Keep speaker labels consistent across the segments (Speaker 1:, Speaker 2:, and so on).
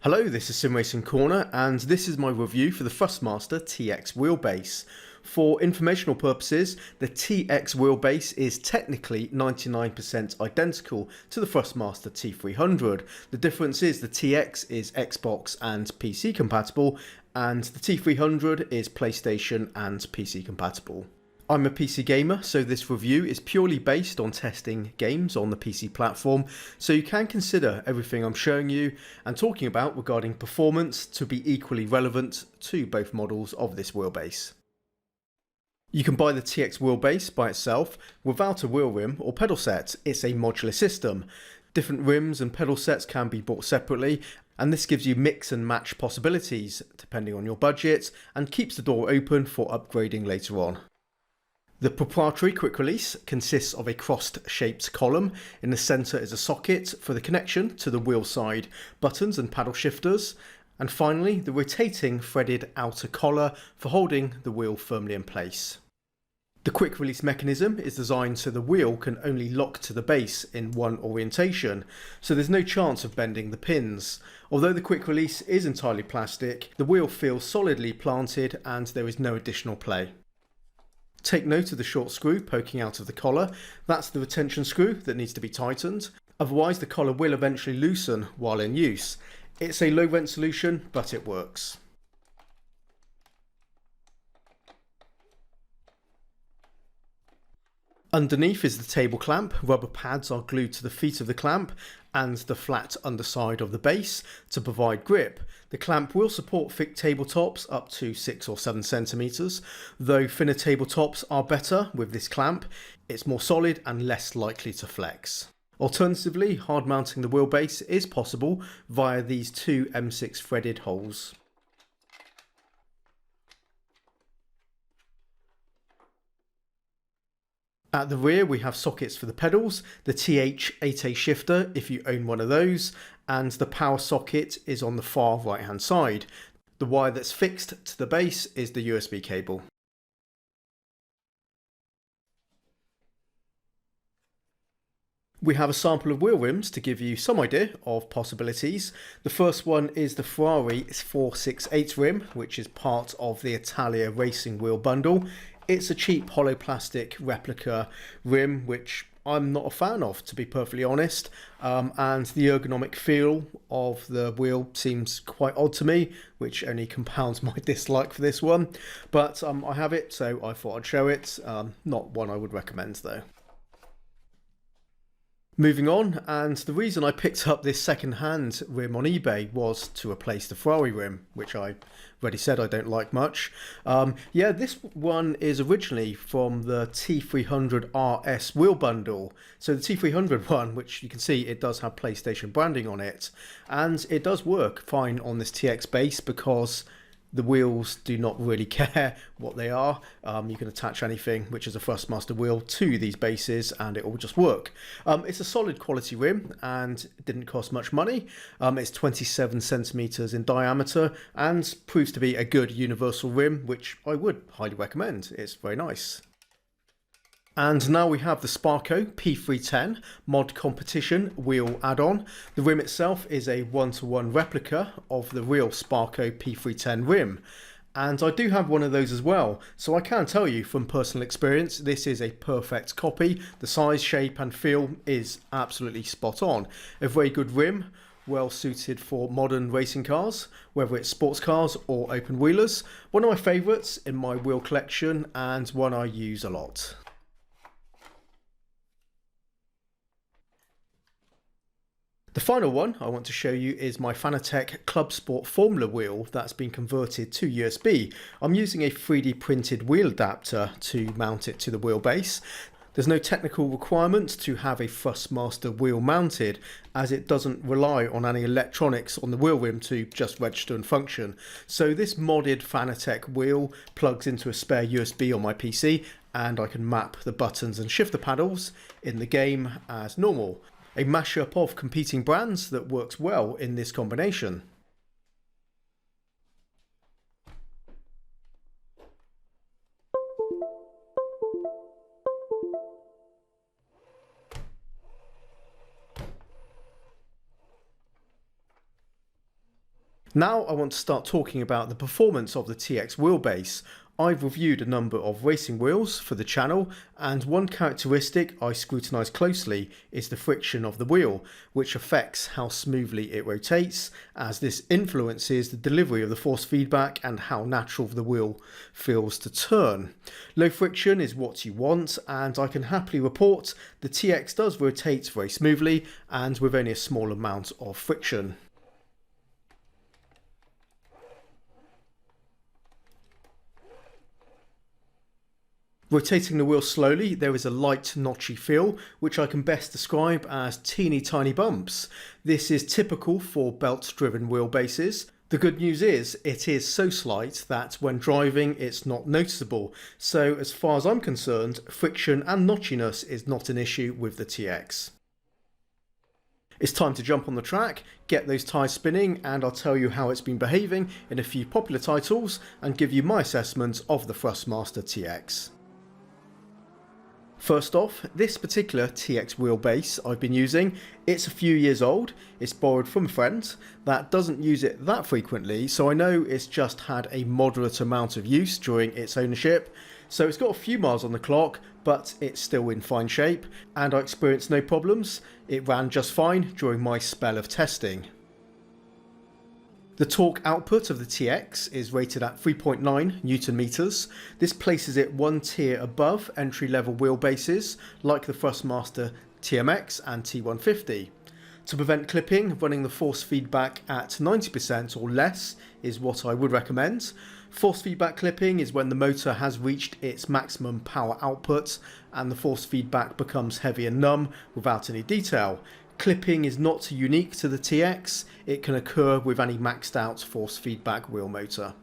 Speaker 1: Hello, this is Simracing Corner and this is my review for the Thrustmaster TX wheelbase. For informational purposes, the TX wheelbase is technically 99% identical to the Thrustmaster T300. The difference is the TX is Xbox and PC compatible and the T300 is PlayStation and PC compatible. I'm a PC gamer, so this review is purely based on testing games on the PC platform, so you can consider everything I'm showing you and talking about regarding performance to be equally relevant to both models of this wheelbase. You can buy the TX wheelbase by itself without a wheel rim or pedal set. It's a modular system. Different rims and pedal sets can be bought separately, and this gives you mix and match possibilities depending on your budget and keeps the door open for upgrading later on. The proprietary quick release consists of a crossed-shaped column. In the centre is a socket for the connection to the wheel side buttons and paddle shifters, and finally the rotating threaded outer collar for holding the wheel firmly in place. The quick release mechanism is designed so the wheel can only lock to the base in one orientation, so there's no chance of bending the pins. Although the quick release is entirely plastic, the wheel feels solidly planted and there is no additional play. Take note of the short screw poking out of the collar. That's the retention screw that needs to be tightened, otherwise the collar will eventually loosen while in use. It's a low rent solution, but it works. Underneath is the table clamp. Rubber pads are glued to the feet of the clamp and the flat underside of the base to provide grip. The clamp will support thick tabletops up to 6 or 7 centimeters, though thinner tabletops are better with this clamp. It's more solid and less likely to flex. Alternatively, hard mounting the wheelbase is possible via these two M6 threaded holes. At the rear we have sockets for the pedals, the TH8A shifter if you own one of those, and the power socket is on the far right hand side. The wire that's fixed to the base is the USB cable. We have a sample of wheel rims to give you some idea of possibilities. The first one is the Ferrari 468 rim, which is part of the Italia racing wheel bundle. It's a cheap hollow plastic replica rim, which I'm not a fan of, to be perfectly honest, and the ergonomic feel of the wheel seems quite odd to me, which only compounds my dislike for this one. But I have it, so I thought I'd show it. Not one I would recommend though. Moving on, and the reason I picked up this second-hand rim on eBay was to replace the Ferrari rim, which I already said I don't like much. Yeah, this one is originally from the T300 RS wheel bundle. So the T300 one, which you can see it does have PlayStation branding on it, and it does work fine on this TX base because the wheels do not really care what they are. You can attach anything which is a Thrustmaster wheel to these bases and it will just work. It's a solid quality rim and it didn't cost much money. It's 27 centimeters in diameter and proves to be a good universal rim, which I would highly recommend. It's very nice. And now we have the Sparco P310 Mod Competition wheel add-on. The rim itself is a 1-to-1 replica of the real Sparco P310 rim. And I do have one of those as well, so I can tell you from personal experience this is a perfect copy. The size, shape and feel is absolutely spot on. A very good rim, well suited for modern racing cars, whether it's sports cars or open wheelers. One of my favourites in my wheel collection and one I use a lot. The final one I want to show you is my Fanatec Club Sport Formula wheel that's been converted to USB. I'm using a 3D printed wheel adapter to mount it to the wheelbase. There's no technical requirement to have a Thrustmaster wheel mounted, as it doesn't rely on any electronics on the wheel rim to just register and function. So this modded Fanatec wheel plugs into a spare USB on my PC and I can map the buttons and shifter paddles in the game as normal. A mashup of competing brands that works well in this combination. Now I want to start talking about the performance of the TX wheelbase. I've reviewed a number of racing wheels for the channel, and one characteristic I scrutinise closely is the friction of the wheel, which affects how smoothly it rotates, as this influences the delivery of the force feedback and how natural the wheel feels to turn. Low friction is what you want, and I can happily report the TX does rotate very smoothly and with only a small amount of friction. Rotating the wheel slowly, there is a light notchy feel, which I can best describe as teeny tiny bumps. This is typical for belt-driven wheelbases. The good news is, it is so slight that when driving it's not noticeable, so as far as I'm concerned, friction and notchiness is not an issue with the TX. It's time to jump on the track, get those tyres spinning, and I'll tell you how it's been behaving in a few popular titles and give you my assessment of the Thrustmaster TX. First off, this particular TX wheelbase I've been using, it's a few years old, it's borrowed from a friend that doesn't use it that frequently, so I know it's just had a moderate amount of use during its ownership. So it's got a few miles on the clock, but it's still in fine shape, and I experienced no problems. It ran just fine during my spell of testing. The torque output of the TX is rated at 3.9 Newton meters. This places it one tier above entry-level wheelbases like the Thrustmaster TMX and T150. To prevent clipping, running the force feedback at 90% or less is what I would recommend. Force feedback clipping is when the motor has reached its maximum power output and the force feedback becomes heavy and numb without any detail. Clipping is not unique to the TX, it can occur with any maxed out force feedback wheel motor.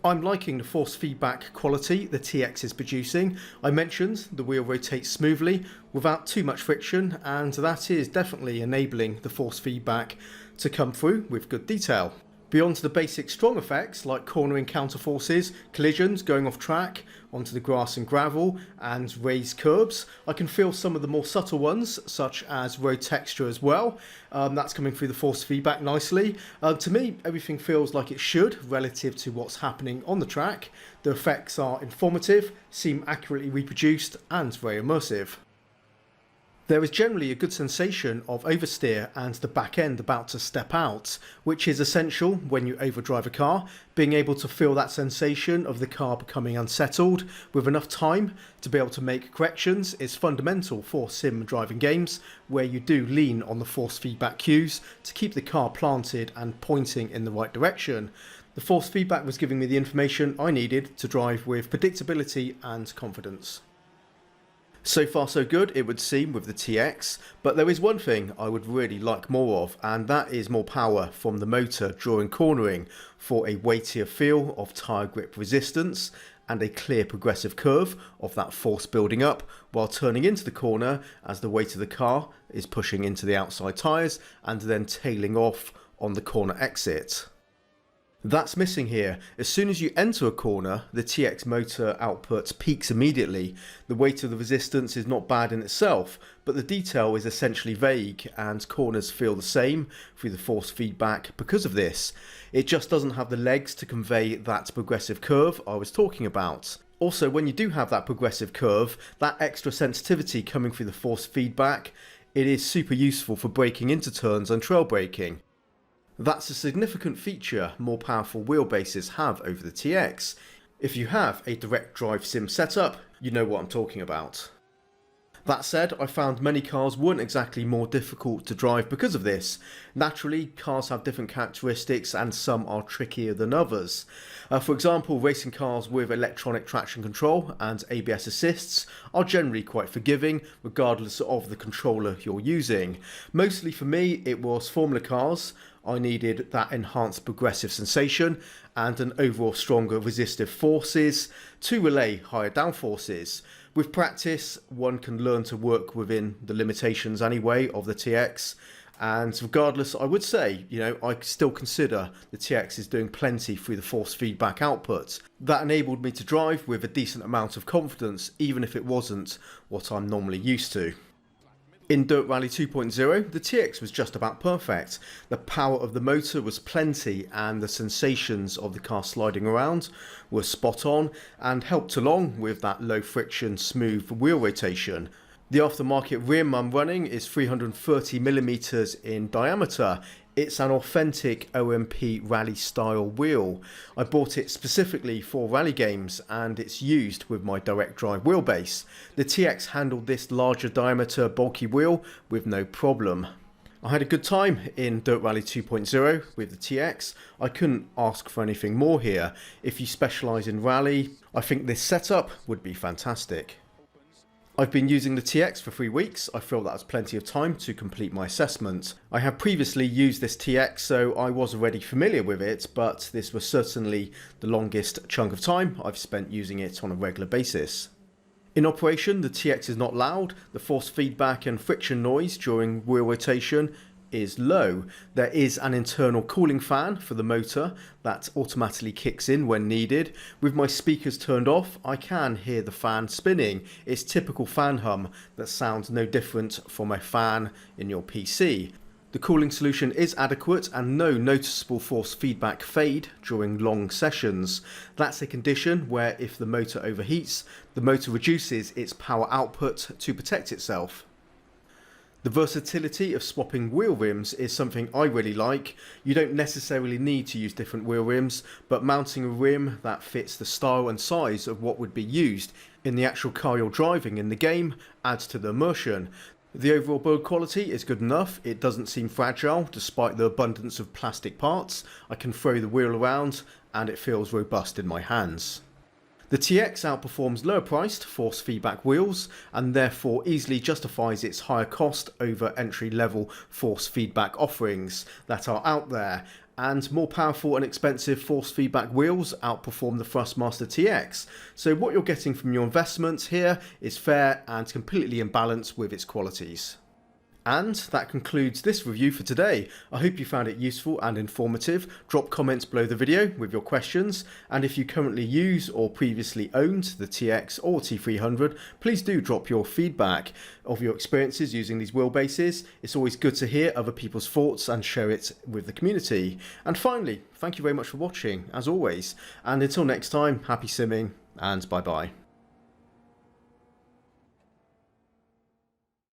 Speaker 1: I'm liking the force feedback quality the TX is producing. I mentioned the wheel rotates smoothly without too much friction, and that is definitely enabling the force feedback to come through with good detail. Beyond the basic strong effects like cornering counterforces, collisions, going off track, onto the grass and gravel, and raised curbs, I can feel some of the more subtle ones, such as road texture as well. That's coming through the force feedback nicely. To me, everything feels like it should, relative to what's happening on the track. The effects are informative, seem accurately reproduced, and very immersive. There is generally a good sensation of oversteer and the back end about to step out, which is essential when you overdrive a car. Being able to feel that sensation of the car becoming unsettled with enough time to be able to make corrections is fundamental for sim driving games, where you do lean on the force feedback cues to keep the car planted and pointing in the right direction. The force feedback was giving me the information I needed to drive with predictability and confidence. So far so good, it would seem, with the TX, but there is one thing I would really like more of, and that is more power from the motor during cornering for a weightier feel of tyre grip resistance and a clear progressive curve of that force building up while turning into the corner as the weight of the car is pushing into the outside tyres and then tailing off on the corner exit. That's missing here. As soon as you enter a corner, the TX motor output peaks immediately. The weight of the resistance is not bad in itself, but the detail is essentially vague and corners feel the same through the force feedback because of this. It just doesn't have the legs to convey that progressive curve I was talking about. Also, when you do have that progressive curve, that extra sensitivity coming through the force feedback, it is super useful for braking into turns and trail braking. That's a significant feature more powerful wheelbases have over the TX. If you have a direct drive sim setup, you know what I'm talking about. That said, I found many cars weren't exactly more difficult to drive because of this. Naturally, cars have different characteristics and some are trickier than others. For example, racing cars with electronic traction control and ABS assists are generally quite forgiving regardless of the controller you're using. Mostly for me, it was Formula cars. I needed that enhanced progressive sensation and an overall stronger resistive forces to relay higher downforces. With practice, one can learn to work within the limitations anyway of the TX, and regardless, I would say, I still consider the TX is doing plenty through the force feedback output. That enabled me to drive with a decent amount of confidence, even if it wasn't what I'm normally used to. In Dirt Rally 2.0, the TX was just about perfect. The power of the motor was plenty and the sensations of the car sliding around were spot on and helped along with that low friction, smooth wheel rotation. The aftermarket rear mum running is 330mm in diameter. It's an authentic OMP rally style wheel. I bought it specifically for rally games and it's used with my direct drive wheelbase. The TX handled this larger diameter bulky wheel with no problem. I had a good time in Dirt Rally 2.0 with the TX. I couldn't ask for anything more here. If you specialise in rally, I think this setup would be fantastic. I've been using the TX for 3 weeks. I feel that's plenty of time to complete my assessment. I have previously used this TX, so I was already familiar with it, but this was certainly the longest chunk of time I've spent using it on a regular basis. In operation, the TX is not loud. The force feedback and friction noise during wheel rotation is low. There is an internal cooling fan for the motor that automatically kicks in when needed. With my speakers turned off, I can hear the fan spinning. It's typical fan hum that sounds no different from a fan in your PC. The cooling solution is adequate and no noticeable force feedback fade during long sessions. That's a condition where if the motor overheats, the motor reduces its power output to protect itself. The versatility of swapping wheel rims is something I really like. You don't necessarily need to use different wheel rims, but mounting a rim that fits the style and size of what would be used in the actual car you're driving in the game adds to the immersion. The overall build quality is good enough. It doesn't seem fragile despite the abundance of plastic parts. I can throw the wheel around and it feels robust in my hands. The TX outperforms lower priced force feedback wheels and therefore easily justifies its higher cost over entry level force feedback offerings that are out there, and more powerful and expensive force feedback wheels outperform the Thrustmaster TX. So what you're getting from your investment here is fair and completely in balance with its qualities. And that concludes this review for today. I hope you found it useful and informative. Drop comments below the video with your questions, and if you currently use or previously owned the TX or T300, please do drop your feedback of your experiences using these wheelbases. It's always good to hear other people's thoughts and share it with the community. And finally, thank you very much for watching, as always, and until next time, happy simming and bye bye.